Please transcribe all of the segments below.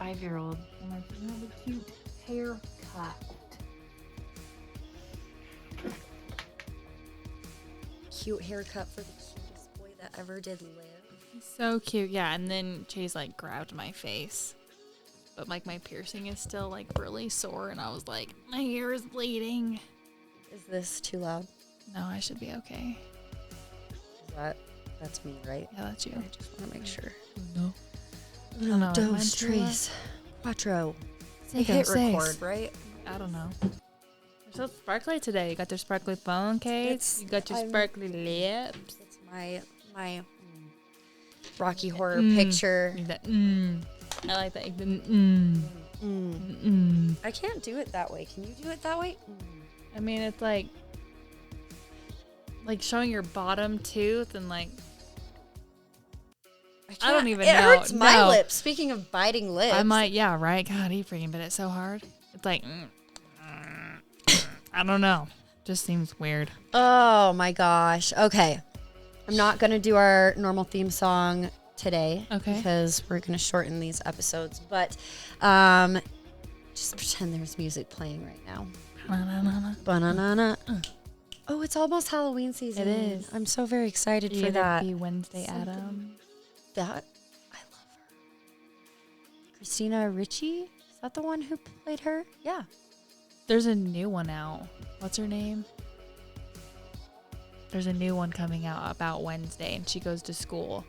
5-year-old. I'm like, you have a cute haircut. Cute haircut for the cutest boy that ever did live. So cute, yeah. And then Chase like grabbed my face, but like my piercing is still like really sore, and I was like, my ear is bleeding. Is this too loud? No, I should be okay. That's me, right? Yeah, that's you. I just want to make sure. No. Uno, dos, tres, cuatro. They hit record, right? I don't know. They're so sparkly today. You got your sparkly phone case. You got your sparkly lips. It's my Rocky Horror Picture. That, I like that. I can't do it that way. Can you do it that way? I mean, it's like showing your bottom tooth and like. I don't even know. It hurts my lips. Speaking of biting lips. I might, yeah, right? God, he freaking bit it so hard. It's like, I don't know. Just seems weird. Oh my gosh. Okay. I'm not going to do our normal theme song today. Okay. Because we're going to shorten these episodes. But just pretend there's music playing right now. Banana. Oh, it's almost Halloween season. It is. I'm so very excited for that. Be Wednesday, Adam. That I love her. Christina Ricci? Is that the one who played her? Yeah. There's a new one out. What's her name? There's a new one coming out about Wednesday, and she goes to school.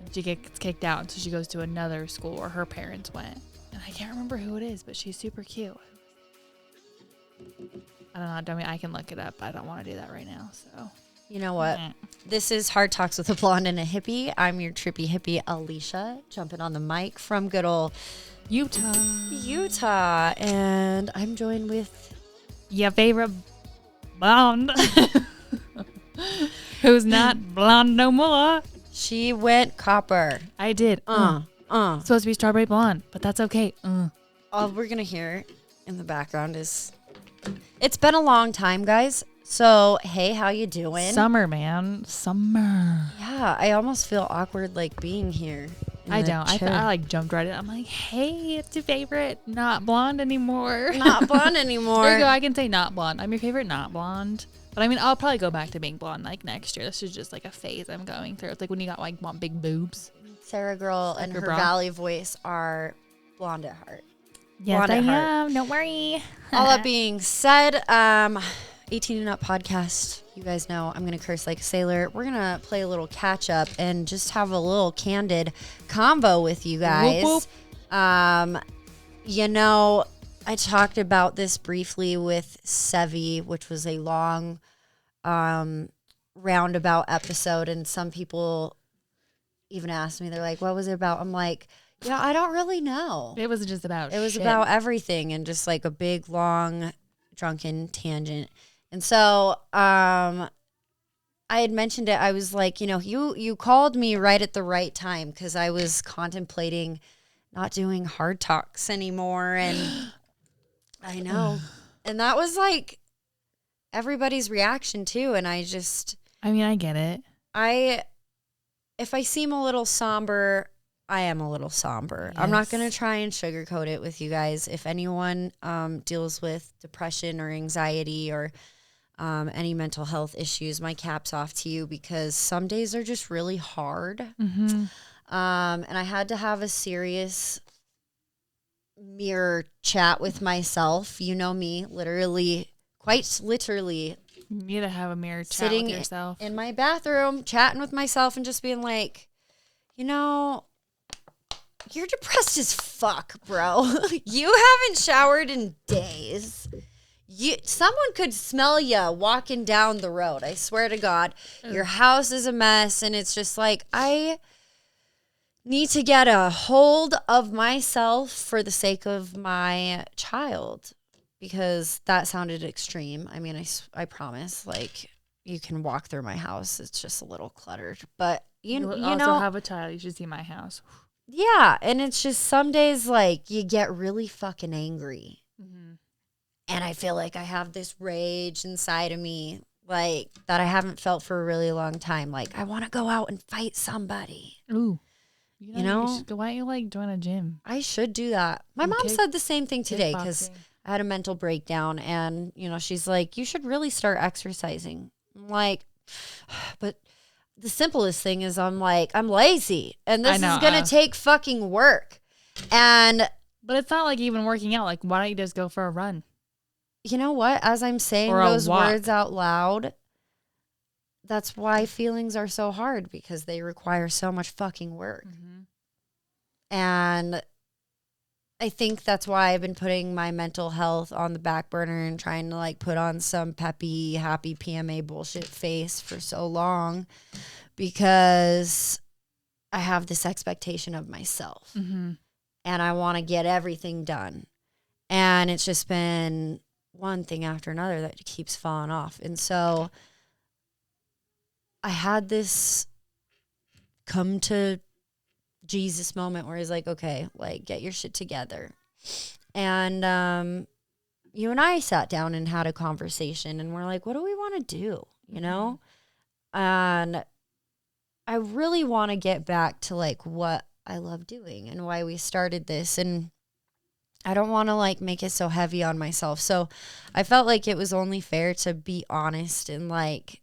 And she gets kicked out, so she goes to another school where her parents went. And I can't remember who it is, but she's super cute. I don't know. I mean, I can look it up. I don't want to do that right now, so. You know what? This is Hard Talks with a Blonde and a Hippie. I'm your trippy hippie, Alicia, jumping on the mic from good old Utah. And I'm joined with your favorite blonde, who's not blonde no more. She went copper. I did. Supposed to be strawberry blonde, but that's okay. All we're going to hear in the background is, it's been a long time, guys. So, hey, how you doing? Summer, man. Summer. Yeah, I almost feel awkward, like, being here. I don't. I like, jumped right in. I'm like, hey, it's your favorite not blonde anymore. Not blonde anymore. There you go. I can say not blonde. I'm your favorite not blonde. But, I mean, I'll probably go back to being blonde, like, next year. This is just, like, a phase I'm going through. It's like when you want big boobs. Sarah Girl and her Valley voice are blonde at heart. Yes, I am. Don't worry. All that being said, 18 and Up podcast. You guys know I'm going to curse like a sailor. We're going to play a little catch up and just have a little candid convo with you guys. Whoop, whoop. You know, I talked about this briefly with Sevi, which was a long roundabout episode. And some people even asked me, they're like, what was it about? I'm like, yeah, I don't really know. It was just about It was about everything and just like a big, long, drunken tangent. And so I had mentioned it. I was like, you know, you called me right at the right time because I was contemplating not doing hard talks anymore. And I know. And that was like everybody's reaction too. And I mean, I get it. If I seem a little somber, I am a little somber. Yes. I'm not going to try and sugarcoat it with you guys. If anyone deals with depression or anxiety or any mental health issues, my cap's off to you because some days are just really hard. Mm-hmm. And I had to have a serious mirror chat with myself. You know me, quite literally. You need to have a mirror chat sitting with yourself. In my bathroom, chatting with myself and just being like, you know, you're depressed as fuck, bro. You haven't showered in days. Someone could smell you walking down the road. I swear to God. Your house is a mess. And it's just like, I need to get a hold of myself for the sake of my child. Because that sounded extreme. I mean, I promise. Like, you can walk through my house. It's just a little cluttered. But, you also know, have a child. You should see my house. Yeah. And it's just some days, like, you get really fucking angry. Mm-hmm. And I feel like I have this rage inside of me, like, that I haven't felt for a really long time. Like, I want to go out and fight somebody. Ooh. You know? Why don't you like join a gym? I should do that. My mom said the same thing today because Kickboxing. I had a mental breakdown, and she's like, you should really start exercising. I'm like, but the simplest thing is I'm lazy, and this is gonna take fucking work. But it's not like even working out. Like, why don't you just go for a run? You know what? As I'm saying those words out loud, that's why feelings are so hard, because they require so much fucking work. Mm-hmm. And I think that's why I've been putting my mental health on the back burner and trying to like put on some peppy, happy PMA bullshit face for so long, because I have this expectation of myself, mm-hmm. and I want to get everything done. And it's just been one thing after another that keeps falling off. And so I had this come to Jesus moment where he's like, okay, like, get your shit together. And you and I sat down and had a conversation, and we're like, what do we want to do? You know? And I really want to get back to like what I love doing and why we started this. And I don't want to like make it so heavy on myself. So I felt like it was only fair to be honest and like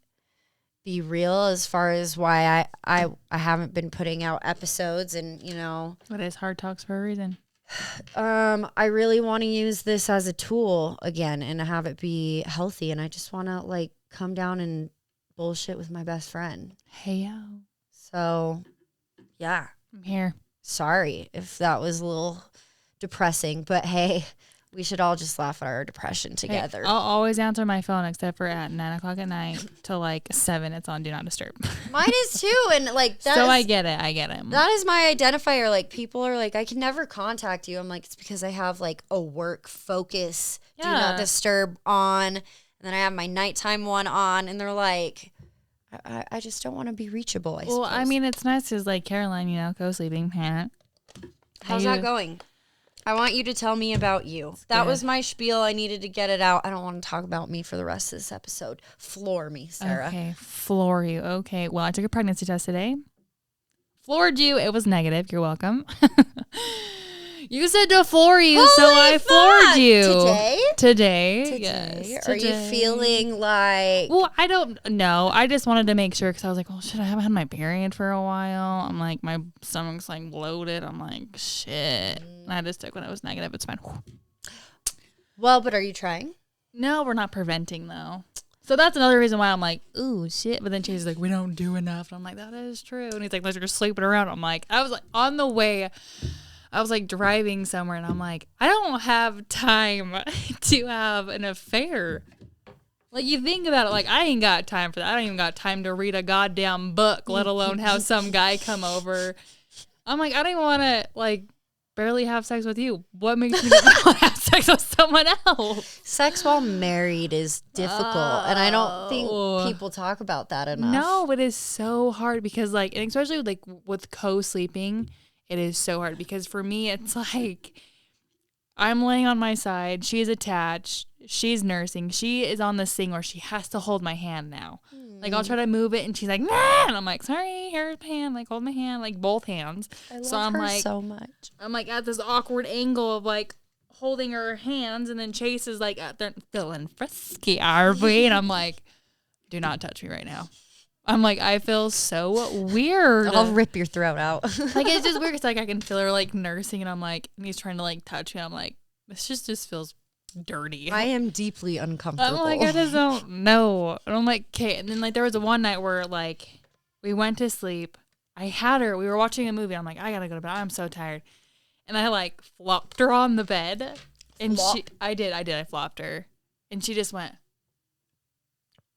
be real as far as why I haven't been putting out episodes. And It is Hard Talks for a reason. I really want to use this as a tool again and have it be healthy. And I just want to like come down and bullshit with my best friend. Hey yo. So yeah, I'm here. Sorry if that was a little depressing, but hey, we should all just laugh at our depression together. Hey, I'll always answer my phone except for at 9:00 at night till like 7. It's on Do Not Disturb. Mine is too, and like that. So I get it. That is my identifier. Like people are like, I can never contact you. I'm like, it's because I have like a work focus Do Not Disturb on, and then I have my nighttime one on, and they're like, I just don't want to be reachable. I suppose. I mean, it's nice because like Caroline, co-sleeping parent. How's that going? I want you to tell me about you. That was my spiel. I needed to get it out. I don't want to talk about me for the rest of this episode. Floor me, Sarah. Okay, floor you. Okay, well, I took a pregnancy test today. Floored you. It was negative. You're welcome. You said to floor you, Holy so I floored you. Today? Yes. Are you feeling like... Well, I don't know. I just wanted to make sure because I was like, well, shit, I haven't had my period for a while. I'm like, my stomach's like bloated. I'm like, shit. And I just took when it was negative. It's fine. Well, but are you trying? No, we're not preventing though. So that's another reason why I'm like, ooh, shit. But then Chase's like, we don't do enough. And I'm like, that is true. And he's like, let's just sleeping around. I'm like, I was like on the way. I was like driving somewhere and I'm like, I don't have time to have an affair. Like you think about it, like I ain't got time for that. I don't even got time to read a goddamn book, let alone have some guy come over. I'm like, I don't even want to like barely have sex with you. What makes me want to have sex with someone else? Sex while married is difficult. And I don't think people talk about that enough. No, it is so hard because like, and especially like with co-sleeping, it is so hard because for me, it's like I'm laying on my side. She's attached. She's nursing. She is on this thing where she has to hold my hand now. Like I'll try to move it and she's like, nah! And I'm like, sorry, here's my hand. Like hold my hand, like both hands. I love her so much. I'm like at this awkward angle of like holding her hands and then Chase is like out there feeling frisky, are we? And I'm like, do not touch me right now. I'm like, I feel so weird. I'll rip your throat out. Like, it's just weird. It's like I can feel her like nursing and I'm like, and he's trying to like touch me. I'm like, this just feels dirty. I am deeply uncomfortable. I'm like, I just don't know. And I'm like, okay. And then like there was a one night where like we went to sleep. I had her. We were watching a movie. I'm like, I gotta go to bed. I'm so tired. And I like flopped her on the bed. And I flopped her. And she just went.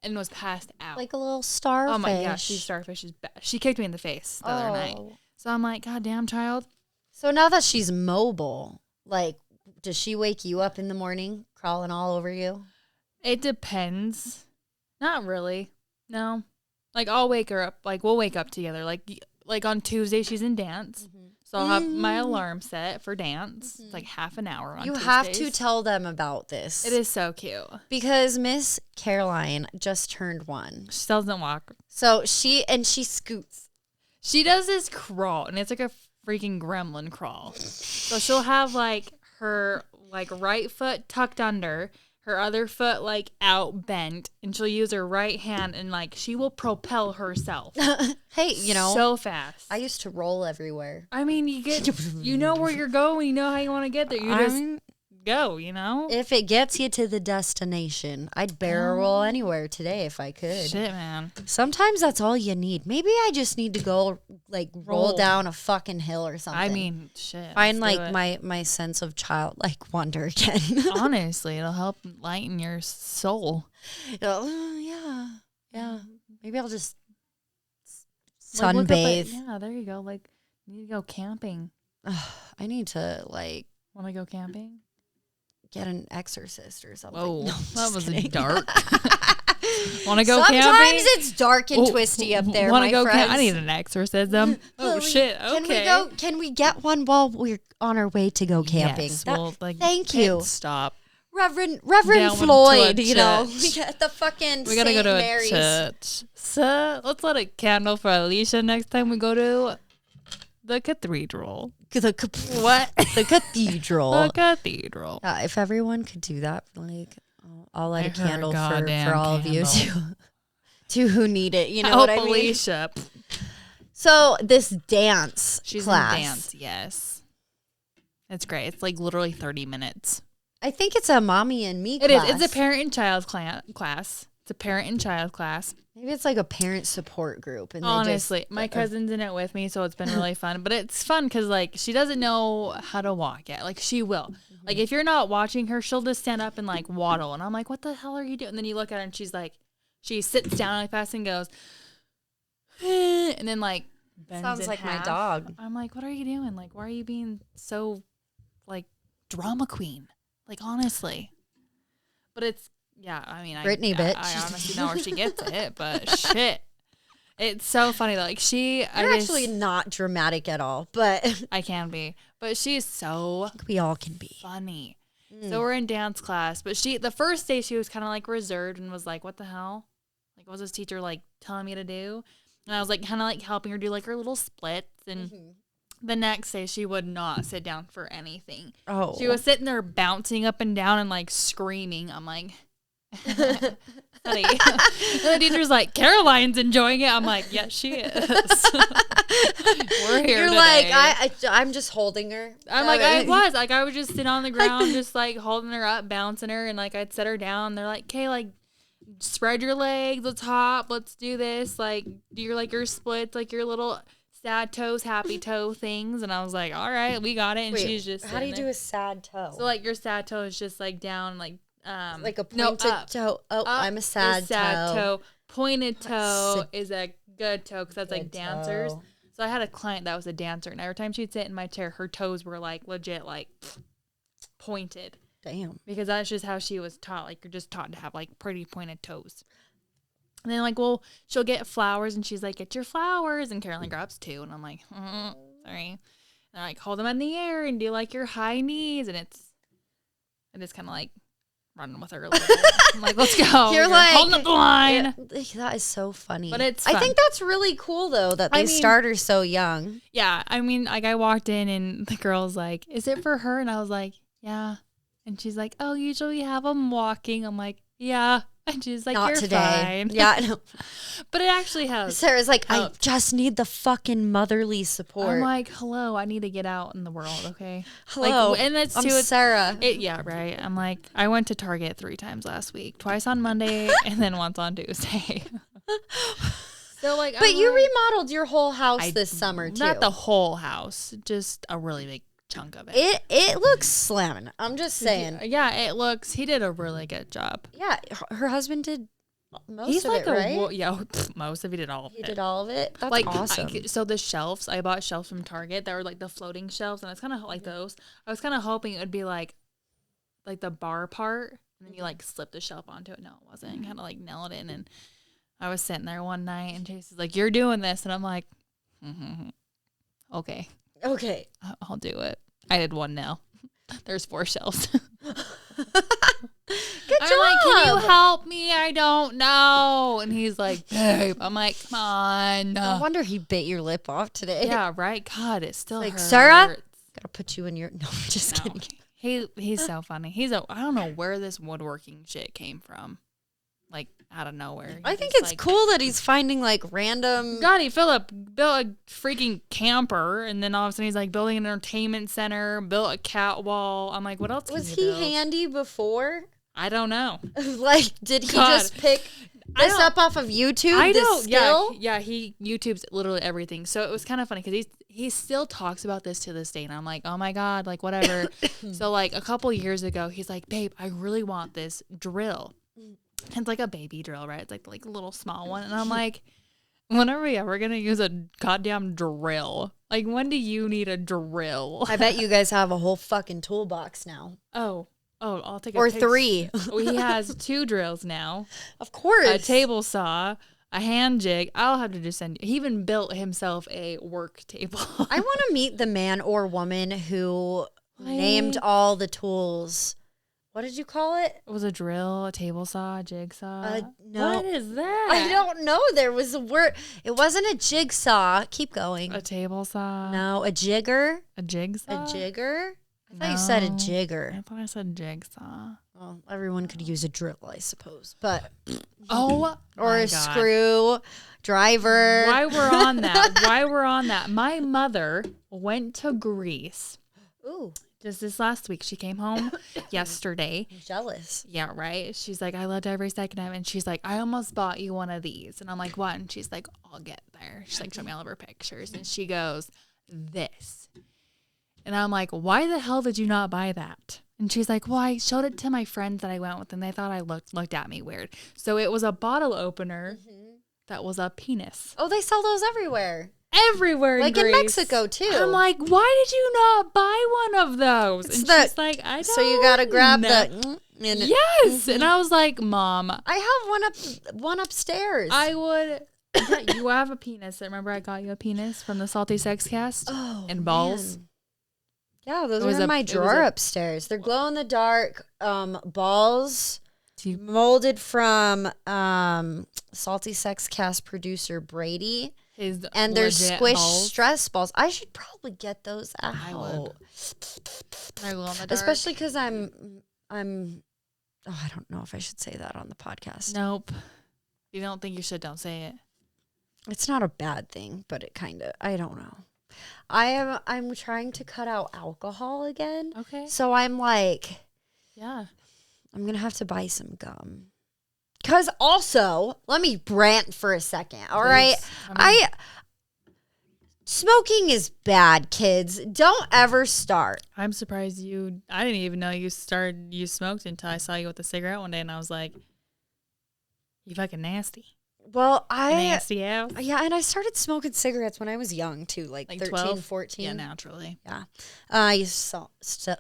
And was passed out. Like a little starfish. Oh my gosh, she's starfish is bad. She kicked me in the face the other night. So I'm like, God damn, child. So now that she's mobile, like, does she wake you up in the morning, crawling all over you? It depends. Not really. No. Like, I'll wake her up. Like, we'll wake up together. Like on Tuesday, she's in dance. Mm-hmm. So I'll have my alarm set for dance. Mm-hmm. It's like half an hour on Tuesdays. Have to tell them about this. It is so cute. Because Miss Caroline just turned 1. She doesn't walk. So she scoots. she does this crawl, and it's like a freaking gremlin crawl. So she'll have like her like right foot tucked under, her other foot like out bent, and she'll use her right hand and like she will propel herself. Hey, so fast. I used to roll everywhere. I mean, you know where you're going, you know how you want to get there. You just go, If it gets you to the destination, I'd barrel roll anywhere today if I could. Shit, man. Sometimes that's all you need. Maybe I just need to go like roll down a fucking hill or something. I mean, shit. Find like my sense of childlike wonder again. Honestly, it'll help lighten your soul. Yeah. Maybe I'll just sunbathe. Sunbathe. Yeah, there you go. Like, you need to go camping. I need to like want to go camping. Get an exorcist or something. Whoa, no, that was kidding. Dark. Want to go Sometimes camping? Sometimes it's dark and twisty up there. Want to go friends. I need an exorcism. Oh shit! Okay. Can we get one while we're on our way to go camping? Yes, well, like, thank you. Stop. Reverend Floyd, we got the fucking we gotta St. go to Mary's. a church. So let's light a candle for Alicia next time we go to the cathedral. What? The cathedral. The cathedral. If everyone could do that, like, I'll light a candle for all candle. of you to who need it. You know what I mean? Alicia. So this dance class. In dance, yes. It's great. It's like literally 30 minutes. I think it's a mommy and me class. It is. It's a parent and child class. It's a parent and child class. Maybe it's like a parent support group. And honestly, my cousin's in it with me, so it's been really fun. But it's fun because, like, she doesn't know how to walk yet. Like, she will. Mm-hmm. Like, if you're not watching her, she'll just stand up and, like, waddle. And I'm like, what the hell are you doing? And then you look at her and she's like, she sits down like fast and goes, and then, like, bends sounds like half. My dog. I'm like, what are you doing? Like, why are you being so, like, drama queen? Like, honestly. But it's, yeah, I mean, Britney, bitch. I honestly know where she gets it, but shit. It's so funny, though. Like, You're actually not dramatic at all, but. I can be. But she's so. We all can be. Funny. So we're in dance class, but the first day she was kind of like reserved and was like, what the hell? Like, what's this teacher like telling me to do? And I was like, kind of like helping her do like her little splits. And the next day she would not sit down for anything. Oh. She was sitting there bouncing up and down and like screaming. I'm like, honey. And the teacher's like, Caroline's enjoying it. I'm like, yes, she is. We're here You're today. like, I'm just holding her. I'm like, I was just sitting on the ground, just like holding her up, bouncing her, and like I'd set her down. They're like, okay, like spread your legs, let's hop, let's do this, like do your splits, like your little sad toes, happy toe things. And I was like, all right, we got it. And she's just how do you do a sad toe? So like your sad toe is just like down, like a pointed toe. Oh, up I'm a sad toe. Pointed toe is a good toe because that's good like dancers. toe. So I had a client that was a dancer, and every time she'd sit in my chair, her toes were like legit like pointed. Damn. Because that's just how she was taught. Like, you're just taught to have like pretty pointed toes. And then like, well, she'll get flowers, and she's like, get your flowers. And Caroline grabs two, and I'm like, sorry. And I like hold them in the air and do like your high knees, and it's kind of like running with her a little bit. I'm like, let's go. You're like holding up the line. That is so funny. But it's fun. I think that's really cool though that they start her so young. Yeah, I mean, like I walked in and the girl's like, "Is it for her?" And I was like, "Yeah." And she's like, "Oh, usually have them walking." I'm like, "Yeah." And she's like, Not "You're today." fine." Yeah, no. But it actually has. Sarah's like, I just need the fucking motherly support. I'm like, hello, I need to get out in the world, okay? Hello, like, and that's I'm Sarah. Yeah, right. I'm like, I went to Target 3 times last week, twice on Monday and then once on Tuesday. So like, but you remodeled your whole house this summer too. Not the whole house, just a really big chunk of it. It looks slamming. I'm just saying. Yeah, it looks. He did a really good job. Yeah, her husband did most He's of like it, right? Most of he did all of it. He did all of it. That's like awesome. So the shelves, I bought shelves from Target that were like the floating shelves, and it's kind of like those. I was kind of hoping it would be like the bar part, and then you like slip the shelf onto it. No, it wasn't. Kind of like nailed it in, and I was sitting there one night, and Chase is like, "You're doing this," and I'm like, "Okay, okay, I'll do it." I did one nail. There's 4 shelves. Good I'm job. like, can you help me? I don't know. And he's like, babe. I'm like, come on. No wonder he bit your lip off today. Yeah, right. God, it still Like, hurts. Sarah, gotta put you in your. No, I'm just No. kidding. He's so funny. I don't know where this woodworking shit came from. Like out of nowhere. I think it's cool that he's finding like random. God, he built a freaking camper, and then all of a sudden he's like building an entertainment center, built a cat wall. I'm like, what else? Was he handy before? I don't know. Like, did he just pick this up off of YouTube? I this don't. skill? Yeah. He YouTubes literally everything. So it was kind of funny because he still talks about this to this day, and I'm like, oh my God, like whatever. So like a couple years ago, he's like, babe, I really want this drill. It's like a baby drill, right? It's like a little small one. And I'm like, when are we ever going to use a goddamn drill? Like, when do you need a drill? I bet you guys have a whole fucking toolbox now. Oh, I'll take or three. He has 2 drills now. Of course. A table saw, a hand jig. I'll have to just send you. He even built himself a work table. I want to meet the man or woman who named all the tools. What did you call it? It was a drill, a table saw, a jigsaw. No. What is that? I don't know. There was a word. It wasn't a jigsaw. Keep going. A table saw. No, a jigger. A jigsaw? A jigger? I thought you said a jigger. I thought I said jigsaw. Well, everyone could use a drill, I suppose. But or a screw driver. Why we're on that? My mother went to Greece. Ooh. Just this last week. She came home yesterday. I'm jealous. Yeah, right? She's like, I loved every second of it. And she's like, I almost bought you one of these. And I'm like, what? And she's like, I'll get there. She's like, show me all of her pictures. And she goes, this. And I'm like, why the hell did you not buy that? And she's like, well, I showed it to my friends that I went with, and they thought I looked at me weird. So it was a bottle opener that was a penis. Oh, they sell those everywhere. Everywhere like in in Mexico too. I'm like, why did you not buy one of those? It's and she's like, I don't. So you gotta grab the. Yes, and I was like, Mom, I have one upstairs. I would. You have a penis. Remember, I got you a penis from the Salty Sex Cast. Oh, and balls. Man. Yeah, those are in my drawer upstairs. They're glow in the dark balls. Molded from Salty Sex Cast producer Brady. And they're squished stress balls. I should probably get those out. I would. I glow in the dark. Especially because I'm. Oh, I don't know if I should say that on the podcast. Nope. If you don't think you should, don't say it. It's not a bad thing, but it kind of. I don't know. I'm trying to cut out alcohol again. Okay. So I'm like, yeah, I'm gonna have to buy some gum. Cause also, let me rant for a second. All right, smoking is bad, kids. Don't ever start. I'm surprised I didn't even know you smoked until I saw you with a cigarette one day, and I was like, you fucking nasty. Well, nasty ass. Yeah, and I started smoking cigarettes when I was young too, like 13, 12? 14. Yeah, naturally. Yeah. I used to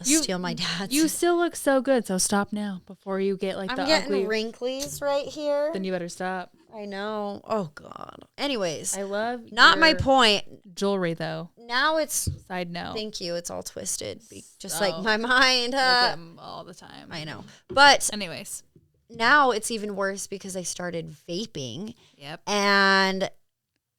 steal my dad's. You still look so good, so stop now before you get like I'm the getting ugly wrinklies right here. Then you better stop. I know. Oh God. Anyways, I love not my point. Jewelry though. Now it's side note. Thank you. It's all twisted, just like my mind. All the time. I know. But anyways. Now it's even worse because I started vaping. Yep. And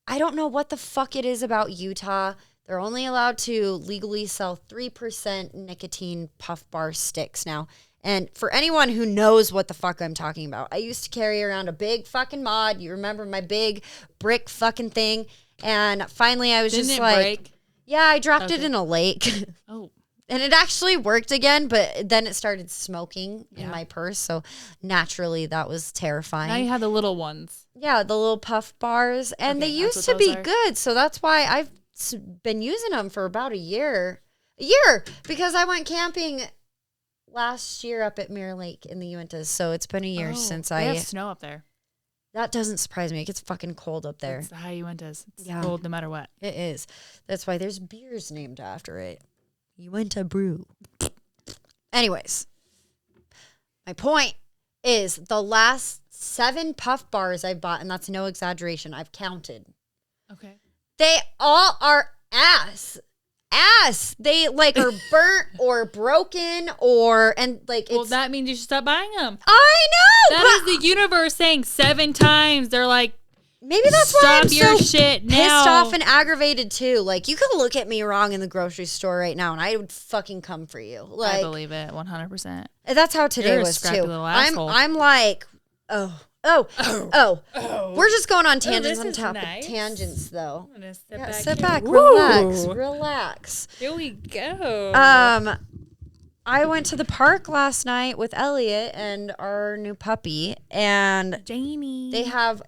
I don't know what the fuck it is about Utah. They're only allowed to legally sell 3% nicotine puff bar sticks now. And for anyone who knows what the fuck I'm talking about, I used to carry around a big fucking mod. You remember my big brick fucking thing? And finally I was Didn't just it like, break? Yeah, I dropped it in a lake. Oh. And it actually worked again, but then it started smoking in my purse. So naturally, that was terrifying. Now you have the little ones. Yeah, the little puff bars. And they used to be good. So that's why I've been using them for about a year. Because I went camping last year up at Mirror Lake in the Uintas. So it's been a year since I have snow up there. That doesn't surprise me. It gets fucking cold up there. It's the high Uintas. It's cold no matter what. It is. That's why there's beers named after it. Uinta Brew. Anyways, my point is the last 7 puff bars I bought, and that's no exaggeration, I've counted. Okay. They all are ass. ass. They like are burnt or broken and like Well, it's. that means you should stop buying them. I know. That is the universe saying 7 times. They're like, maybe that's why I'm stop your so shit pissed now. off and aggravated too. Like you could look at me wrong in the grocery store right now, and I would fucking come for you. Like I believe it 100%. that's how today You're a was scrappy too. little asshole. I'm like, we're just going on tangents this on is top nice. of tangents though. I'm gonna sit Yeah, back. sit here. back, Woo. relax. Here we go. I went to the park last night with Elliot and our new puppy, and Janie. they have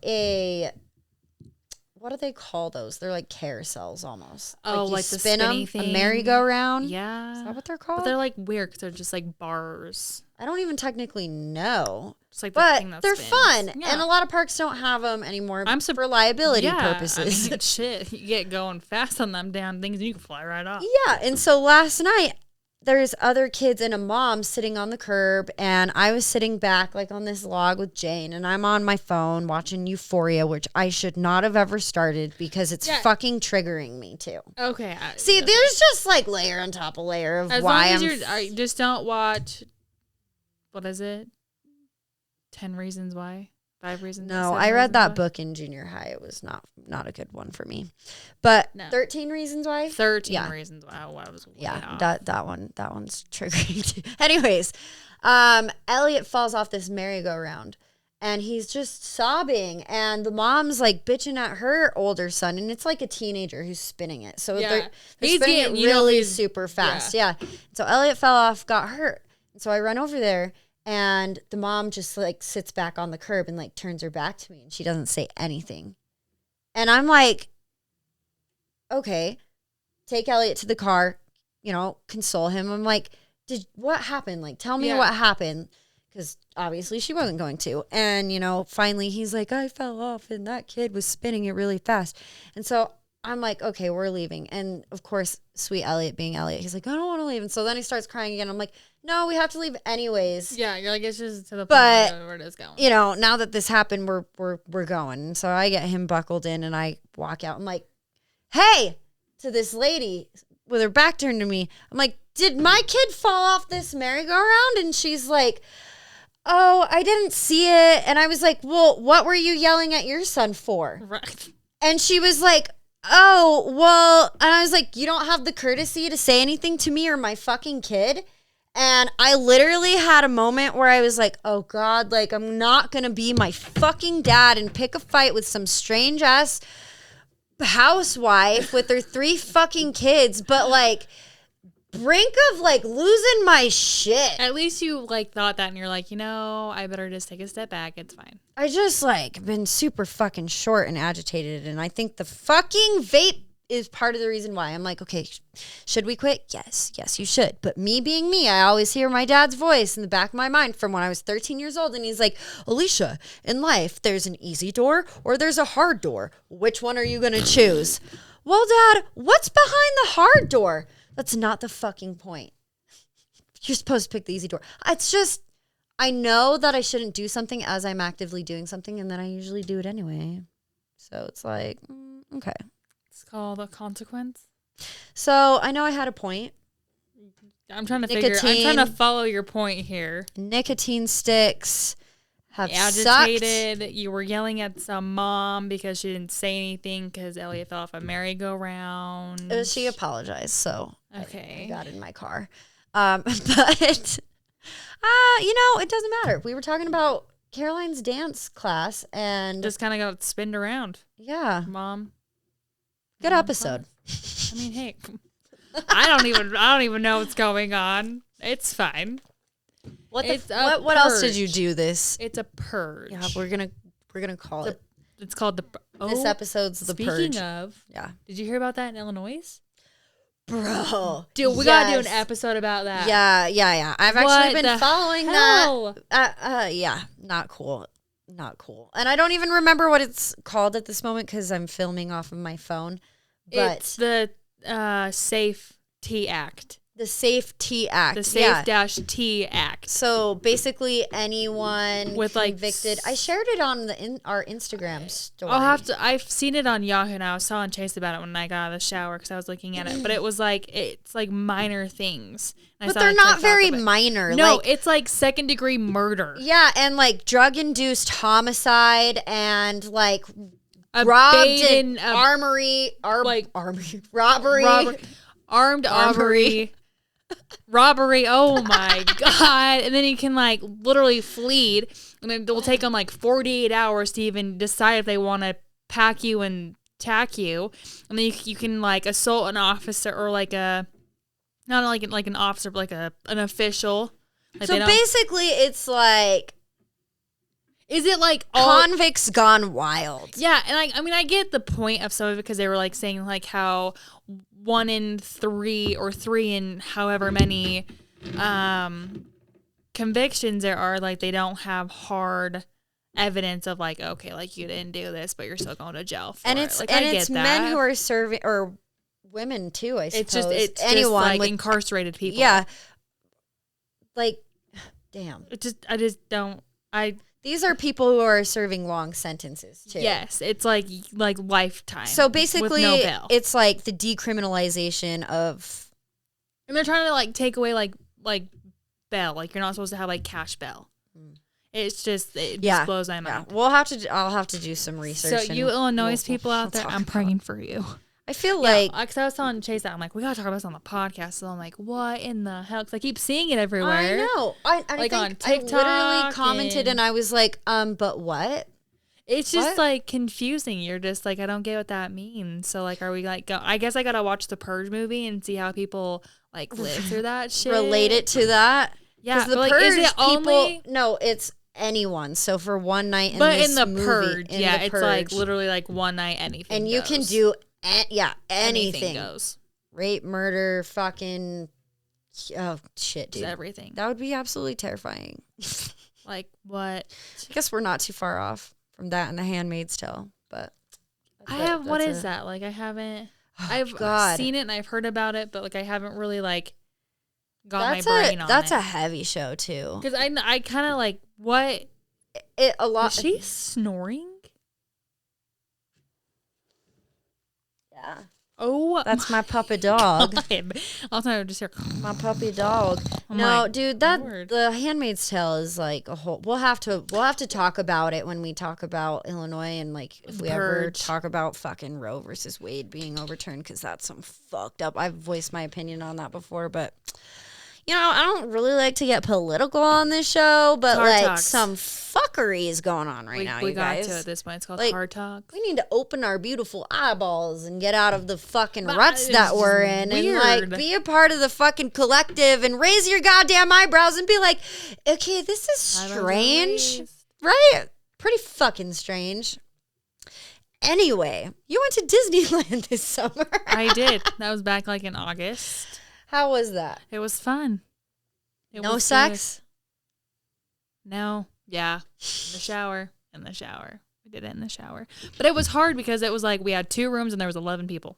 what do they call those? They're like carousels almost. Oh, you like the spin spinny 'em, thing? a merry-go-round. Yeah. Is that what they're But called? they're like weird because they're just like bars. I don't even technically know. It's like the But thing that they're spins. fun, Yeah. and a lot of parks don't have them anymore for liability liability purposes. I mean, shit, you get going fast on them damn things and you can fly right off. Yeah, and so last night there's other kids and a mom sitting on the curb, and I was sitting back like on this log with Jane, and I'm on my phone watching Euphoria, which I should not have ever started because it's fucking triggering me too. Okay. See, there's just like layer on top of layer of as why long as I'm. you're, just don't watch. What is it? 10 Reasons Why? 5 Reasons. No, 7 I read Reasons that Why? book in junior high. It was not a good one for me. But No. 13 Reasons Why? 13 Reasons Why. Oh, I was way off. that one's triggering too. Anyways, Elliot falls off this merry-go-round and he's just sobbing, and the mom's like bitching at her older son, and it's like a teenager who's spinning it. So they're He's spinning getting, it you know, really he's- super fast. Yeah. So Elliot fell off, got hurt. And so I run over there, and the mom just like sits back on the curb and like turns her back to me, and she doesn't say anything. And I'm like, okay, take Elliot to the car, console him. I'm like, what happened? Like, tell me what happened. Because obviously she wasn't going to. And, finally he's like, I fell off and that kid was spinning it really fast. And so I'm like, okay, we're leaving. And of course, sweet Elliot being Elliot, he's like, I don't want to leave. And so then he starts crying again. I'm like, no, we have to leave anyways. Yeah, you're like, it's just to the point But, where it is going. Now that this happened, we're going. And so I get him buckled in and I walk out. I'm like, hey, to this lady with her back turned to me. I'm like, did my kid fall off this merry-go-round? And she's like, oh, I didn't see it. And I was like, well, what were you yelling at your son for? Right. And she was like, oh, well, and I was like, you don't have the courtesy to say anything to me or my fucking kid? And I literally had a moment where I was like, oh God, like I'm not going to be my fucking dad and pick a fight with some strange ass housewife with her 3 fucking kids, but like brink of like losing my shit. At least you like thought that and you're like, I better just take a step back. It's fine. I just like been super fucking short and agitated, and I think the fucking vape is part of the reason why. I'm like, okay, should we quit? Yes, you should. But me being me, I always hear my dad's voice in the back of my mind from when I was 13 years old, and he's like, Alicia, in life, there's an easy door or there's a hard door. Which one are you going to choose? Well, Dad, what's behind the hard door? That's not the fucking point. You're supposed to pick the easy door. It's just, I know that I shouldn't do something as I'm actively doing something, and then I usually do it anyway. So it's like, okay. It's called a consequence. So I know I had a point. I'm trying to follow your point here. Nicotine sticks have Agitated. sucked. You were yelling at some mom because she didn't say anything because Elliot fell off a merry-go-round. She apologized, so okay. I got in my car. But, it doesn't matter. We were talking about Caroline's dance class and just kind of got spinned around. Yeah. Mom. Good episode. I mean, hey, I don't even know what's going on. It's fine. What else did you do this? It's a purge. Yeah, we're gonna call it. It's called the. This episode's the purge. Speaking of, yeah. Did you hear about that in Illinois? Bro, dude, we gotta do an episode about that. Yeah. I've actually been following hell? that. Yeah, not cool. And I don't even remember what it's called at this moment because I'm filming off of my phone. But it's the Safety Act. The Safe T Act. The Safe-T Act. So basically, anyone with convicted. I shared it on our Instagram story. I've seen it on Yahoo, and I was telling Chase about it when I got out of the shower because I was looking at it. But it was it's like minor things. But they're not very minor. No, it's like second-degree murder. Yeah, and like drug-induced homicide and like robbed an armory, robbery. Armed robbery. Robbery. Oh my God. And then you can like literally flee. And then it will take them like 48 hours to even decide if they want to pack you and tack you. And then you can like assault an officer or like not like an officer, but like an official. Like so basically it's like, is it like convicts gone wild? Yeah, and I get the point of some of it because they were like saying like how 1 in 3 or 3 in however many convictions there are, like they don't have hard evidence of like, okay, like you didn't do this, but you're still going to jail for and it. It's like, and it's men who are serving, or women too, I suppose. It's anyone just like with incarcerated people. Yeah, like damn. I just don't. These are people who are serving long sentences too. Yes, it's like lifetime. So basically, with no bail. It's like the decriminalization of. And they're trying to like take away like bail. Like you're not supposed to have like cash bail. It's just just blows my mind. Yeah. I'll have to do some research. So you Illinois people out there, I'm praying for you. I feel like, because I was telling Chase that I'm like, we gotta talk about this on the podcast. So I'm like, what in the hell? Because I keep seeing it everywhere. I know. I like think on TikTok. I literally commented and I was like, but what? It's just like confusing. You're just like, I don't get what that means. So like, are we like? I guess I gotta watch the Purge movie and see how people like live through that shit. Relate it to that. Yeah, the like, Purge is it people. only? No, it's anyone. So for one night in but this in the movie, Purge, it's like literally like one night anything. And you can do. Anything goes. Rape, murder, fucking, oh shit, dude. Just everything. That would be absolutely terrifying. Like what? I guess we're not too far off from that and The Handmaid's Tale, but what is that? Like I haven't. I've seen it and I've heard about it, but like I haven't really like got my brain on it. That's a heavy show too. Because I kind of like what. A lot. Is she snoring? Yeah. Oh, that's my puppy dog. All the time I just hear my puppy dog. No, dude, The Handmaid's Tale is like a whole. We'll have to talk about it when we talk about Illinois and like if we ever talk about fucking Roe versus Wade being overturned, because that's some fucked up. I've voiced my opinion on that before, but you know, I don't really like to get political on this show, but like talks. Some fuckery is going on right now. We got to at this point. It's called hard talk. We need to open our beautiful eyeballs and get out of the fucking ruts that we're in, and like be a part of the fucking collective and raise your goddamn eyebrows and be like, okay, this is strange, right? Pretty fucking strange. Anyway, you went to Disneyland this summer. I did. That was back like in August. How was that? It was fun. No sex? No. Yeah. In the shower. We did it in the shower. But it was hard because it was like we had 2 rooms and there was 11 people.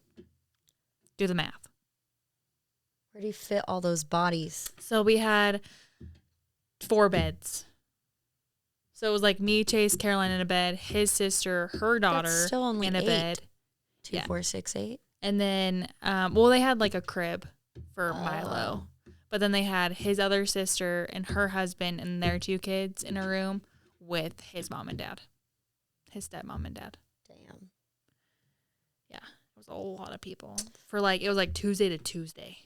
Do the math. Where do you fit all those bodies? So we had 4 beds. So it was like me, Chase, Caroline in a bed, his sister, her daughter still only in a 8. bed. 2, 4, 6, 8. And then, they had like a crib for Milo. But then they had his other sister and her husband and their 2 kids in a room with his mom and dad. His stepmom and dad. Damn. Yeah. It was a lot of people. For like, it was like Tuesday to Tuesday.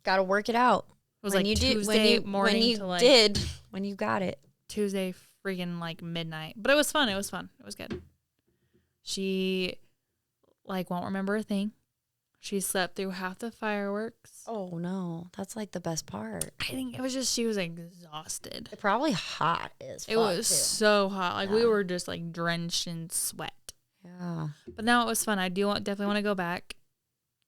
Got to work it out. It was when like you Tuesday morning to like. When you got it. Tuesday freaking like midnight. But it was fun. It was fun. It was good. She like won't remember a thing. She slept through half the fireworks. Oh, no. That's like the best part. I think it was just she was exhausted. It's probably hot as fuck, it was too. So hot. Like we were just like drenched in sweat. Yeah. But now it was fun. I definitely want to go back.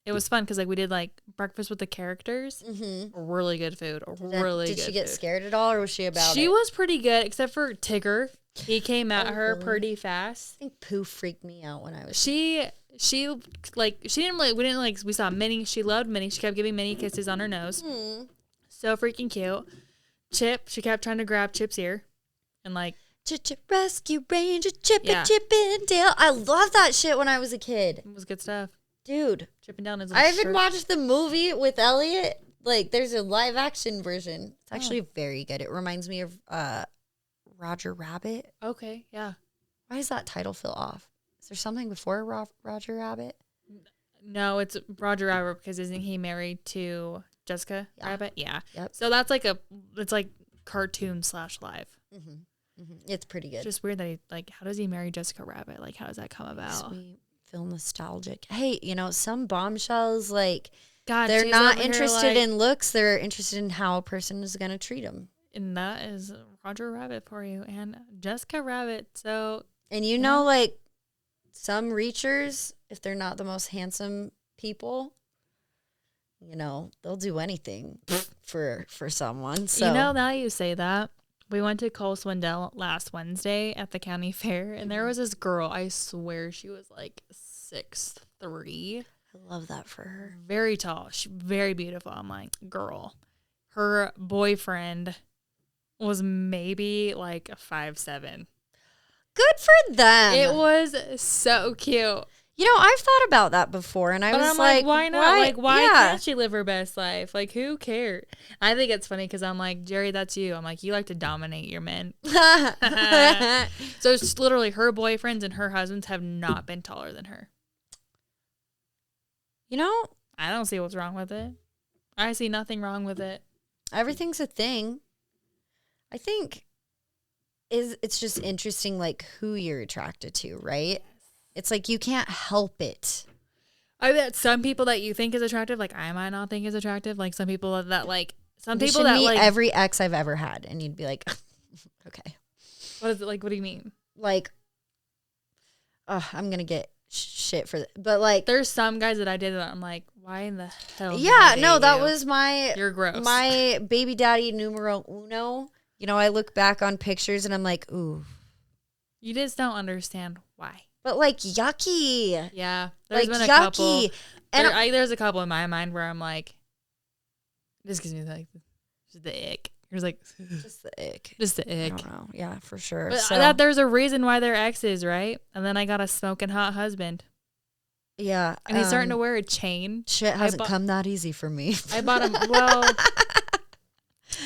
It was fun because like we did like breakfast with the characters. Mm-hmm. Really good food. Did she get scared at all, or was she about it? She was pretty good, except for Tigger. He came at her pretty fast. I think Pooh freaked me out when I was. she didn't we saw Minnie. She loved Minnie. She kept giving Minnie kisses on her nose. So freaking cute. Chip, she kept trying to grab Chip's ear. And like, Chip Rescue Ranger, Chip and Dale. I love that shit when I was a kid. it was good stuff. Dude. Chipping down his I little haven't shirt. watched the movie with Elliot. Like, there's a live action version. It's actually very good. It reminds me of Roger Rabbit. Okay, yeah. Why does that title feel off? Is there something before Roger Rabbit? No, it's Roger Rabbit because isn't he married to Jessica Rabbit? Yeah. Yep. So that's like it's like cartoon / live. It's pretty good. It's just weird that he, like, how does he marry Jessica Rabbit? Like, how does that come Makes about? me feel nostalgic. Hey, some bombshells, like, God, they're she's not over here, interested like- in looks. They're interested in how a person is going to treat them. And that is Roger Rabbit for you and Jessica Rabbit. So, And like, some reachers, if they're not the most handsome people, they'll do anything for someone. So now you say that. We went to Cole Swindell last Wednesday at the county fair, and there was this girl. I swear she was like 6'3". I love that for her. Very tall. She very beautiful. I'm like, girl. Her boyfriend was maybe like 5'7". Good for them. It was so cute. I've thought about that before, and I But was I'm like, why not? Like, why Yeah. can't she live her best life? Like, who cares? I think it's funny because I'm like, Jerry, that's you. I'm like, you like to dominate your men. So it's literally her boyfriends and her husbands have not been taller than her. I don't see what's wrong with it. I see nothing wrong with it. Everything's a thing. I think it's just interesting, like, who you're attracted to, right? It's like you can't help it. I bet some people that you think is attractive, like I might not think is attractive. Like some people that like some You people should that meet like every ex I've ever had, and you'd be like, okay. what is it like? What do you mean? Like, I'm gonna get shit for that, but like, There's some guys that I did that I'm like, why in the hell? did yeah, I no, date that you? was You're gross. my baby daddy numero uno. I look back on pictures and I'm like, ooh, You just don't understand why. but like yucky, Yeah, there's like been a couple. yucky, and There's a couple in my mind where I'm like, this gives me like just the ick. There's like just the ick. just the I ick. don't know. Yeah, for sure. But So, that there's a reason why they're exes, right? And then I got a smoking hot husband, yeah, and he's starting to wear a chain. Shit hasn't bought- come that easy for me. I bought him. Well,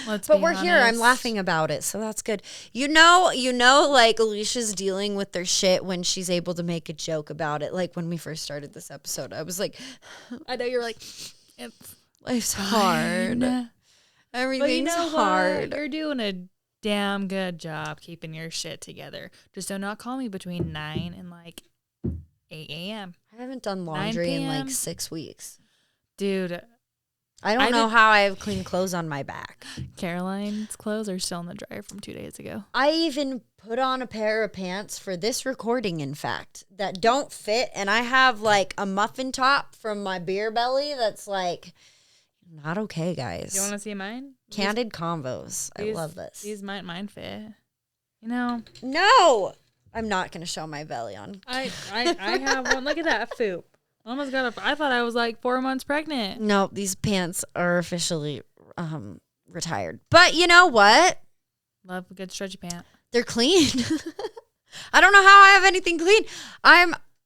let's. But be we're here. I'm honest. laughing about it, so that's good. Like Alicia's dealing with their shit when she's able to make a joke about it. Like when we first started this episode, I was like, I know you're like, it's life's hard. fine. Everything's But you know hard. what? You're doing a damn good job keeping your shit together. Just do not call me between 9 and like 8 a.m. I haven't done laundry in p.m. like 6 weeks. Dude, I don't know how I have clean clothes on my back. Caroline's clothes are still in the dryer from 2 days ago. I even put on a pair of pants for this recording, in fact, that don't fit. And I have like a muffin top from my beer belly that's like not okay, guys. You want to see mine? Candid convos. I love this. These mine fit. You know, No, I'm not going to show my belly on. I have one. Look at that foop. Almost got I thought I was like 4 months pregnant. No, these pants are officially retired. But you know what? Love a good stretchy pant. They're clean. I don't know how I have anything clean.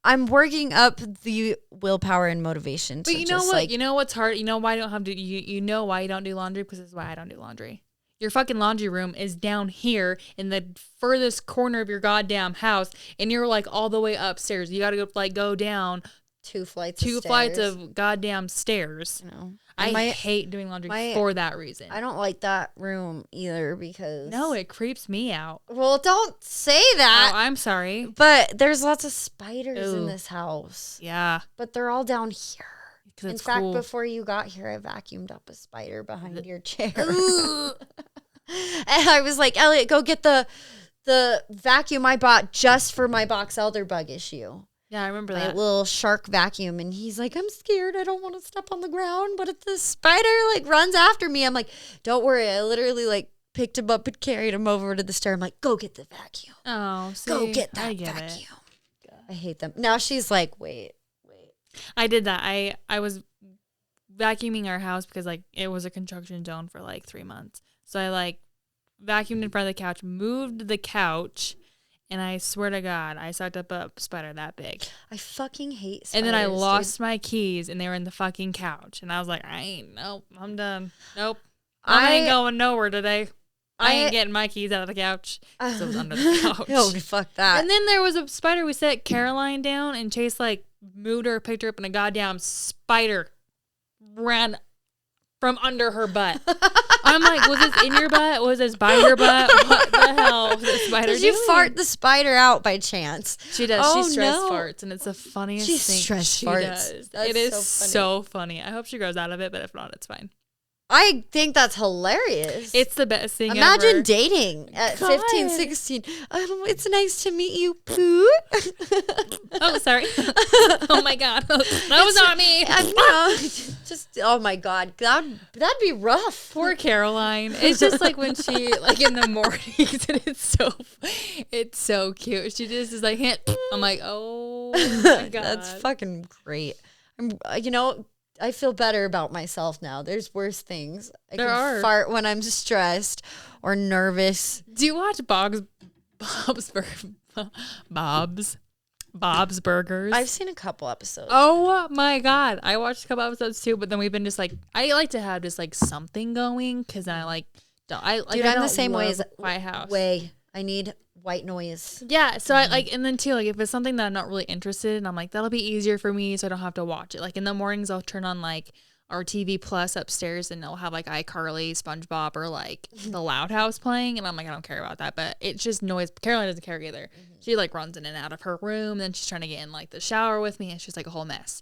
I'm working up the willpower and motivation. But to you know just, what? like, You know what's hard? You know why I don't have to. You know why you don't do laundry? Because this is why I don't do laundry. Your fucking laundry room is down here in the furthest corner of your goddamn house, and you're like all the way upstairs. You got to go down 2 flights. two of flights stairs, of goddamn stairs. You know, I hate doing laundry for that reason. I don't like that room either because No, it creeps me out. Well, don't say Oh, that. I'm sorry. But there's lots of spiders in Ooh. this house. Yeah, But they're all down here. 'cause In it's fact, cool. before you got here, I vacuumed up a spider behind your chair. And I was like, Elliot, go get the vacuum I bought just for my box elder bug issue. Yeah, I remember My that. little shark vacuum. And he's like, I'm scared. I don't want to step on the ground. But if the spider like runs after me, I'm like, don't worry. I literally like picked him up and carried him over to the stair. I'm like, go get the vacuum. Oh, see, Go get I that get vacuum. it. I hate them. Now she's like, wait, I did that. I was vacuuming our house because like it was a construction zone for like 3 months. So I like vacuumed in front of the couch, moved the couch, and I swear to God, I sucked up a spider that big. I fucking hate spiders. And then I lost my keys, and they were in the fucking couch. And I was like, nope, I'm done. Nope. I ain't going nowhere today. I ain't getting my keys out of the couch. So it was under the couch. Oh, fuck that. And then there was a spider. We set Caroline down, and Chase like moved her, picked her up, and a goddamn spider ran from under her butt. I'm like, was this in your butt? Was this by your butt? What the hell was the spider Did you doing? fart the spider out by chance? She does. Oh, She stress no. farts, and it's the funniest She thing. stress she farts. does. That's It is so funny. I hope she grows out of it, but if not, it's fine. I think that's hilarious. It's the best thing Imagine ever. dating at God. 15, 16. It's nice to meet you, Pooh. Oh, sorry. Oh, my God. That was not me. Just, oh, my God. That'd be rough. Poor Caroline. It's just like when she, like in the mornings, and it's so cute. She just is like, I'm like, oh, my God. That's fucking great. I feel better about myself now. There's worse things. I can fart when I'm stressed or nervous. Do you watch Bob's Burgers? I've seen a couple episodes. Oh my God. I watched a couple episodes too, but then we've been just like, I like to have just like something going because I like, I'm the same way as my house. I need white noise. Yeah, so I like, and then too, like if it's something that I'm not really interested in, I'm like, that'll be easier for me so I don't have to watch it. Like in the mornings, I'll turn on like our TV Plus upstairs and it'll have like iCarly, SpongeBob, or like the Loud House playing. And I'm like, I don't care about that, but it's just noise. Caroline doesn't care either. She like runs in and out of her room. Then she's trying to get in like the shower with me. And she's like a whole mess.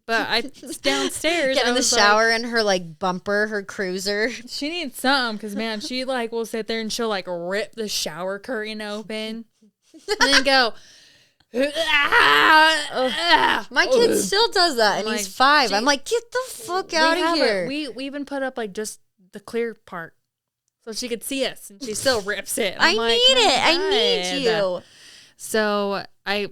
But I downstairs. Get in the shower in her like bumper, her cruiser. She needs some because man, she like will sit there and she'll like rip the shower curtain open and then go. My kid still does that, and I'm he's like, 5. I'm like, get the fuck out of here. We even put up like just the clear part so she could see us, and she still rips it. I need you. So I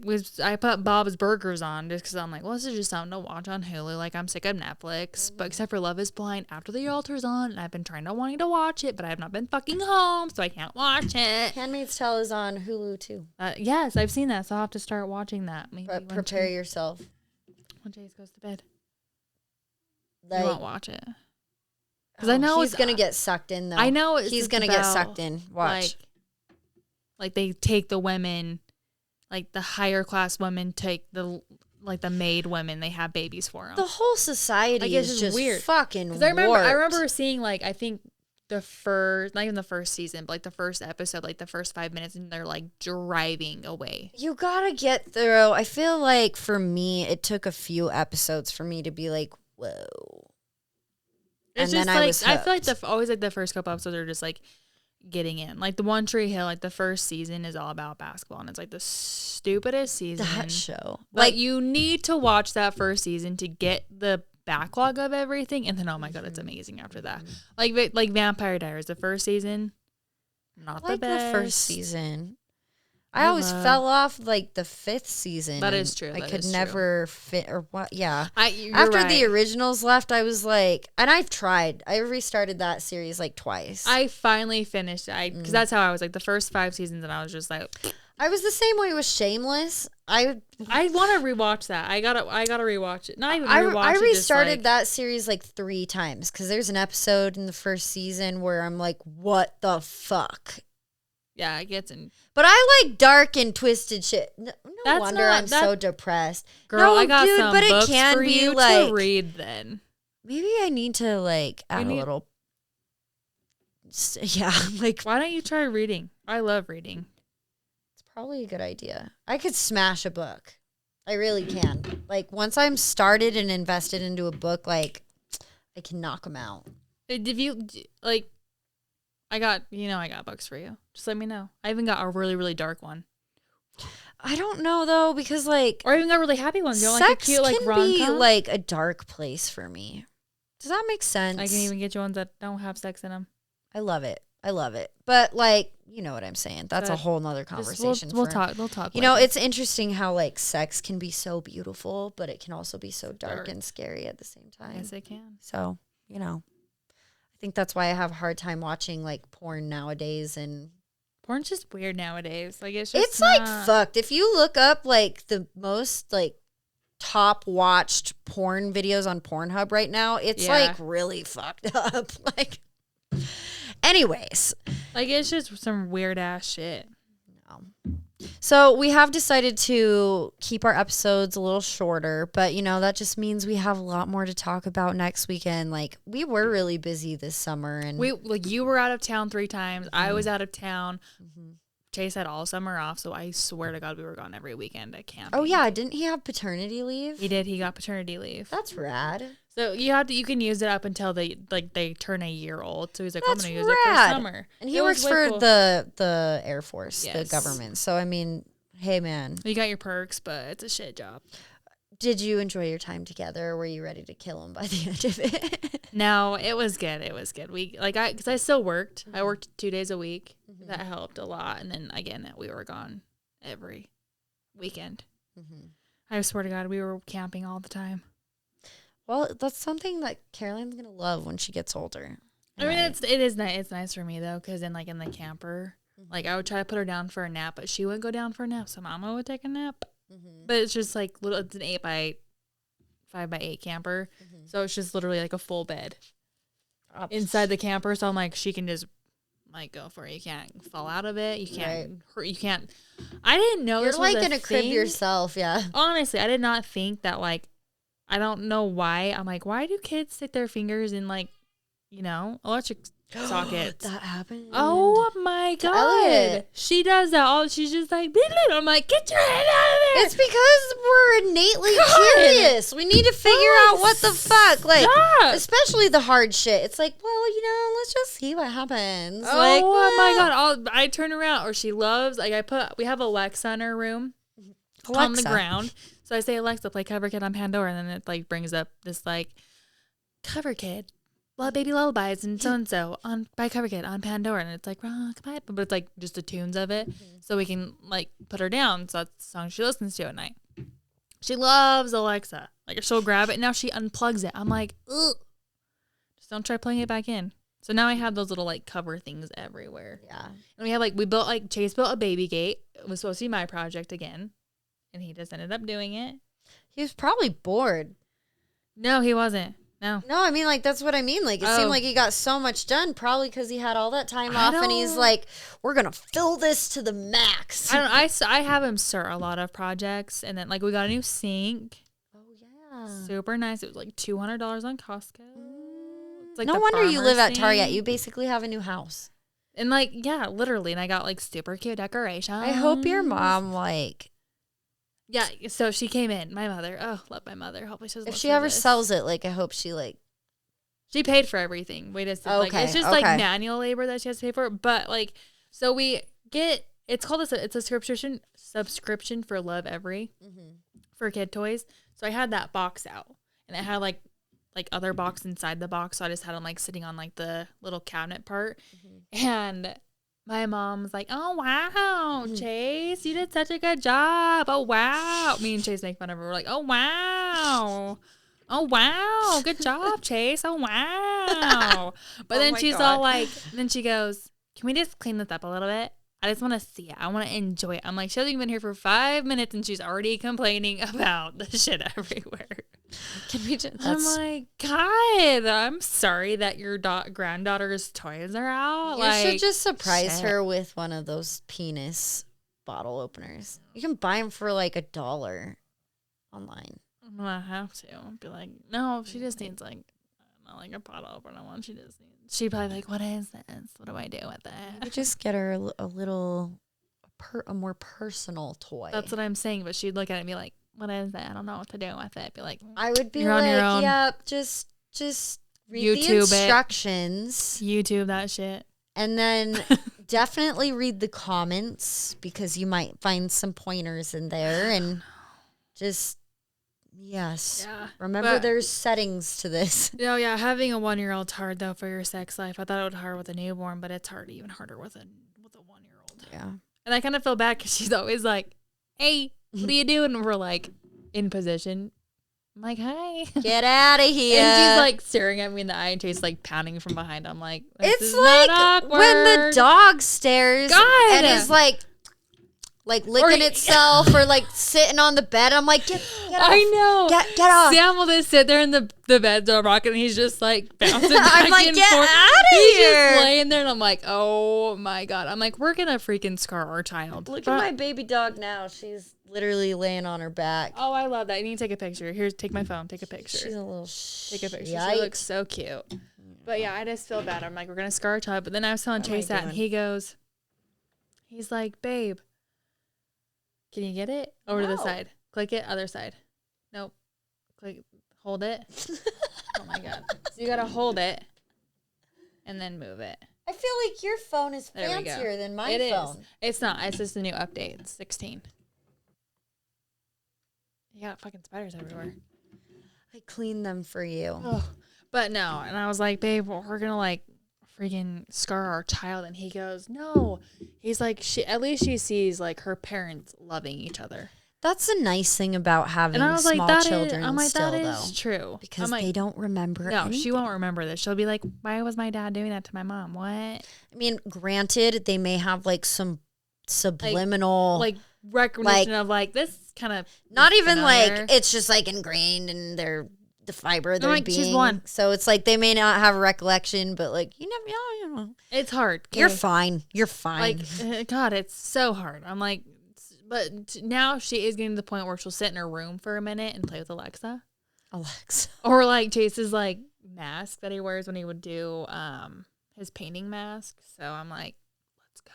put Bob's Burgers on just because I'm like, well, this is just something to watch on Hulu. Like I'm sick of Netflix, but except for Love Is Blind, After the Altar's on, and I've been wanting to watch it, but I have not been fucking home, so I can't watch it. Handmaid's Tale is on Hulu too. Yes, I've seen that, so I'll have to start watching that. Maybe But prepare yourself. when Chase goes to bed. Like, You won't watch it. Because I know he's gonna get sucked in though. I know he's gonna get sucked in. Watch. Like they take the women, like the higher class women take the maid women. They have babies for them. The whole society is just weird. Fucking Because I warped. remember seeing like I think the first, not even the first season, but like the first episode, like the first 5 minutes, and they're like driving away. You gotta get through. I feel like for me, it took a few episodes for me to be like, whoa. It's and just then like I was I feel like hooked. always like the first couple episodes are just like getting in. Like the One Tree Hill, like the first season is all about basketball, and it's like the stupidest season. That show. Like you need to watch that first season to get the backlog of everything, and then oh my God, it's amazing after that. Like Vampire Diaries, the first season, not the best. The first season. I always fell off like the 5th season. That is true. I That could is never fit or what. Yeah. You're After right. the originals left, I was like, and I've tried. I restarted that series like twice. I finally finished it because that's how I was like the first 5 seasons, and I was just like, I was the same way with Shameless. I want to rewatch that. I gotta rewatch it. Not even rewatch I it. restarted that series like 3 times because there's an episode in the first season where I'm like, what the fuck? Yeah, it gets in. But I like dark and twisted shit. No That's wonder not- I'm so depressed. Girl, no, I got dude, some but books it can for be you like to read. Then maybe I need to like add a little. Yeah, like why don't you try reading? I love reading. it's probably a good idea. I could smash a book. I really can. Like once I'm started and invested into a book, like I can knock them out. If you like, I got books for you. Just let me know. I even got a really, really dark one. I don't know though because like Or I even got really happy ones. You know, like a sex cute like can rom-com. be like a dark place for me. Does that make sense? I can even get you ones that don't have sex in them. I love it. I love it. But like, you know what I'm saying? That's a whole nother conversation. We'll talk. You know, it's interesting how like sex can be so beautiful, but it can also be so dark and scary at the same time. Yes, it can. So, you know, I think that's why I have a hard time watching like porn nowadays. And porn's just weird nowadays. Like it's like fucked. If you look up like the most like top watched porn videos on Pornhub right now, it's like really fucked up. Like, anyways, like it's just some weird ass shit. No. So we have decided to keep our episodes a little shorter, but you know that just means we have a lot more to talk about next weekend. Like we were really busy this summer, and you were out of town 3 times. I was out of town. Chase had all summer off, so I swear to God we were gone every weekend at camp. Oh yeah, didn't he have paternity leave? He did. He got paternity leave. That's rad. So you can use it up until they turn a year old. So he's like, That's I'm gonna use rad. it for summer. And he works for the Air Force, the government. So I mean, hey man, you got your perks, but it's a shit job. Did you enjoy your time together, or were you ready to kill him by the end of it? No, it was good. It was good. Because I still worked. I worked 2 days a week. That helped a lot. And then again, we were gone every weekend. I swear to God, we were camping all the time. Well, that's something that Caroline's gonna love when she gets older. I mean, it is nice. It's nice for me though, because in the camper, like I would try to put her down for a nap, but she wouldn't go down for a nap, so Mama would take a nap. But it's just like little. It's an 5x8 camper, so it's just literally like a full bed inside the camper. So I'm like, she can just like go for it. You can't fall out of it. You can't hurt. You can't. I didn't know you're this was like a in a crib thing. yourself. Yeah. Honestly, I did not think that. Like, I don't know why. I'm like, why do kids stick their fingers in like, electric sockets? That happened. Oh my God. Elliot. She does that. She's just like, I'm like, get your head out of there. It's because we're innately curious. We need to figure out what the fuck. Like, especially the hard shit. It's like, well, let's just see what happens. Oh my God. I turn around, or she loves, like we have Alexa in her room on the ground. So I say, Alexa, play Cover Kid on Pandora. And then it like brings up this like, Cover Kid. Baby lullabies and so on by Cover Kid on Pandora, and it's like rock pipe, but it's like just the tunes of it, so we can like put her down. So that's the song she listens to at night. She loves Alexa. Like she'll grab it, and now she unplugs it. I'm like, ugh, just don't try playing it back in. So now I have those little like cover things everywhere. Yeah, and we have Chase built a baby gate. It was supposed to be my project again, and he just ended up doing it. He was probably bored. No, he wasn't. No, I mean, like, that's what I mean. Like, it seemed like he got so much done, probably because he had all that time off, and he's like, we're going to fill this to the max. I have him start a lot of projects, and then, like, we got a new sink. Oh, yeah. Super nice. It was, like, $200 on Costco. It's like no wonder you live at Target. You basically have a new house. And, like, yeah, literally. And I got, like, super cute decorations. I hope your mom, like... Yeah, so she came in. My mother. Oh, love my mother. Hopefully she doesn't. If she ever sells it, like, I hope she, like... She paid for everything. We just, like, it's just, like, manual labor that she has to pay for. But, like, so we get... It's called it's a subscription for Love Every for kid toys. So I had that box out. And it had, like other box inside the box. So I just had them, like, sitting on, like, the little cabinet part. And... my mom's like, oh, wow, Chase, you did such a good job. Oh, wow. Me and Chase make fun of her. We're like, oh, wow. Oh, wow. Good job, Chase. Oh, wow. But then she's all like, then she goes, can we just clean this up a little bit? I just want to see it. I want to enjoy it. I'm like, she hasn't even been here for 5 minutes and she's already complaining about the shit everywhere. Can we just? I'm like, God, I'm sorry that your granddaughter's toys are out. You should just surprise her with one of those penis bottle openers. You can buy them for like $1 online. I'm gonna have to be like, no, she just needs like, not like a bottle opener one. She'd probably be like, what is this? What do I do with it? You just get her a more personal toy. That's what I'm saying. But she'd look at it and be like, what is that? I don't know what to do with it. Be like, I would be you're on your own. Yep, just read the instructions. YouTube that shit. And then definitely read the comments because you might find some pointers in there and just Yes. Yeah. Remember, But- there's settings to this. No, yeah, having a 1-year-old's hard though for your sex life. I thought it would be hard with a newborn, but it's hard, even harder with a 1-year-old. Yeah. And I kind of feel bad because she's always like, "Hey, what are you doing?" And we're like in position. I'm like, "Hi." Get out of here. And she's like staring at me in the eye, and she's like pounding from behind. I'm like, this it's is like not when the awkward. dog stares God. and is like licking itself or like sitting on the bed. I'm like, get off. I know. Get off. Sam will just sit there in the bed rocking, and he's just like bouncing back I'm like, and get forth. out of He's here. just laying there, and I'm like, oh my God. I'm like, we're gonna freaking scar our child. Look at my baby dog now. She's literally laying on her back. Oh, I love that. You need to take a picture. Here, take my phone. Take a picture. She's a little Take a picture. Yikes. She looks so cute. But yeah, I just feel bad. I'm like, we're gonna scar our child. But then I was telling What am I Chase that, and doing? he's like, babe, can you get it over to the No. side? Click it, other side. Nope. Click, hold it. Oh my God. So you gotta hold it, and then move it. I feel like your phone is There we go. fancier than my It phone. is. It's not. It's just a new update. It's 16. You got fucking spiders everywhere. I cleaned them for you. Oh, but no. And I was like, babe, we're gonna like freaking scar our child. And he goes, no. He's like, at least she sees like her parents loving each other. That's the nice thing about having And I was small like, that is, children I'm like, still, that is though. true. Because I'm like, they don't remember no, anything. she won't remember this. She'll be like, why was my dad doing that to my mom? What? I mean, granted, they may have like some subliminal, Like recognition of like this kind of not even familiar. like it's just like ingrained in the fiber of their like, being. she's one. So it's like they may not have a recollection, but like you know, It's hard. you're Okay? fine. You're fine. Like, God, it's so hard. I'm like, but now she is getting to the point where she'll sit in her room for a minute and play with Alexa. Alexa. Or like Chase's like mask that he wears when he would do his painting mask. So I'm like, let's go.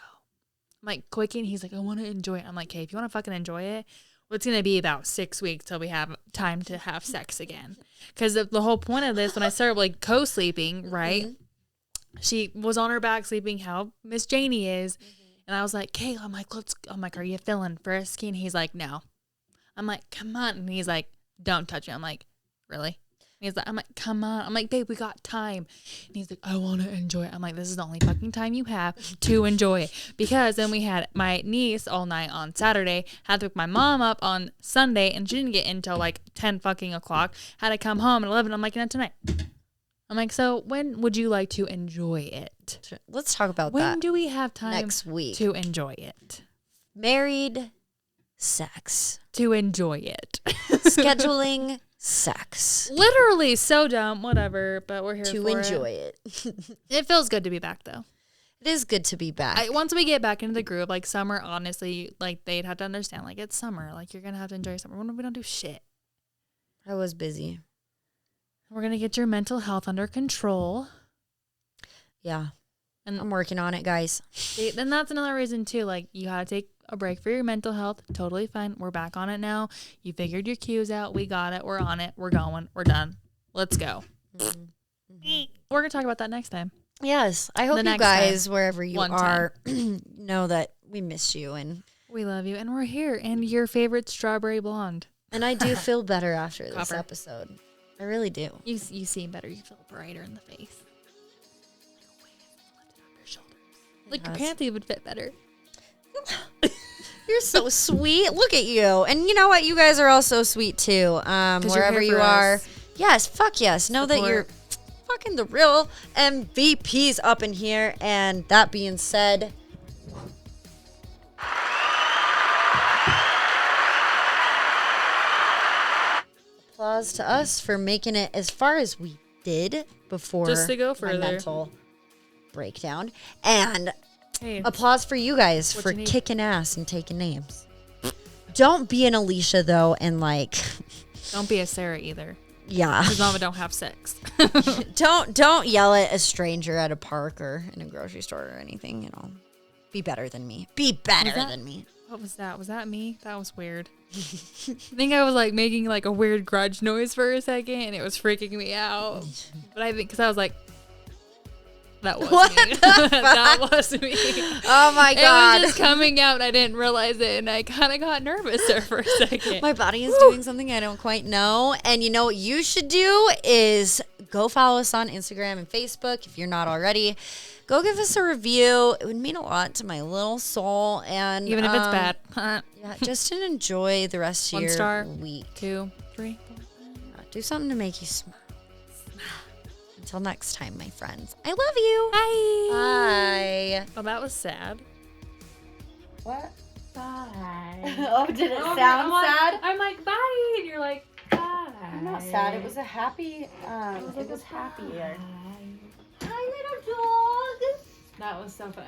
I'm like, quickie. He's like, I want to enjoy it. I'm like, hey, if you want to fucking enjoy it, well, it's going to be about 6 weeks till we have time to have sex again. Because the whole point of this, when I started like co-sleeping, right? Mm-hmm. She was on her back sleeping how Miss Janie is. And I was like, Kayla, I'm like, are you feeling frisky? And he's like, no. I'm like, come on. And he's like, don't touch me. I'm like, really? And I'm like, come on. I'm like, babe, we got time. And he's like, I want to enjoy it. I'm like, this is the only fucking time you have to enjoy it. Because then we had my niece all night on Saturday, had to pick my mom up on Sunday, and she didn't get in until like 10 fucking o'clock. Had to come home at 11. I'm like, not tonight. I'm like, so when would you like to enjoy it? Let's talk about When that do we have time next week. to enjoy it? Married sex. To enjoy it. Scheduling sex. Literally so dumb, whatever, but we're here To for enjoy it. It feels good to be back though. It is good to be back. Once we get back into the groove, like summer, honestly, like they'd have to understand, like it's summer, like you're gonna have to enjoy summer. We don't do shit. I was busy. We're gonna get your mental health under control. Yeah. And I'm working on it, guys. then that's another reason too. Like you gotta take a break for your mental health. Totally fine. We're back on it now. You figured your cues out. We got it. We're on it. We're going. We're done. Let's go. Mm-hmm. We're gonna talk about that next time. Yes. I hope The you next guys, wherever you One are, know that we miss you. We love you, and we're here. And your favorite strawberry blonde. And I do feel better after this Copper. episode. I really do. You seem better. You feel brighter in the face. Like your Yes. pants even fit better. You're so sweet. Look at you. And you know what? You guys are all so sweet too. you're Wherever here you for are. us. Yes, fuck yes. Know that you're Support. fucking the real MVPs up in here. And that being said, applause to us for making it as far as we did before Just to go my further. mental breakdown. And Hey, applause for you guys What for you need. kicking ass and taking names. Don't be an Alicia though, and like, don't be a Sarah either. yeah, Because Mama don't have sex. don't yell at a stranger at a park or in a grocery store or anything. You know, be better than me. Be better that- than me. What was that? Was that me? That was weird. I think I was like making like a weird grudge noise for a second, and it was freaking me out. But I think because I was like, That was What me. the That fuck? was me. Oh my God. It was just coming out and I didn't realize it and I kind of got nervous there for a second. My body is doing something I don't quite know. And you know what you should do is go follow us on Instagram and Facebook if you're not already. Go give us a review. It would mean a lot to my little soul. And Even if it's bad. yeah, just to enjoy the rest of 1 your star, week. 2, 3. Do something to make you smile. Until next time, my friends. I love you. Bye. Bye. Oh, that was sad. What? Bye. Oh, did it sound sad? I'm like, bye. And you're like, bye. I'm not sad. It was a happy. It was happier. Hi, little dog. That was so fun.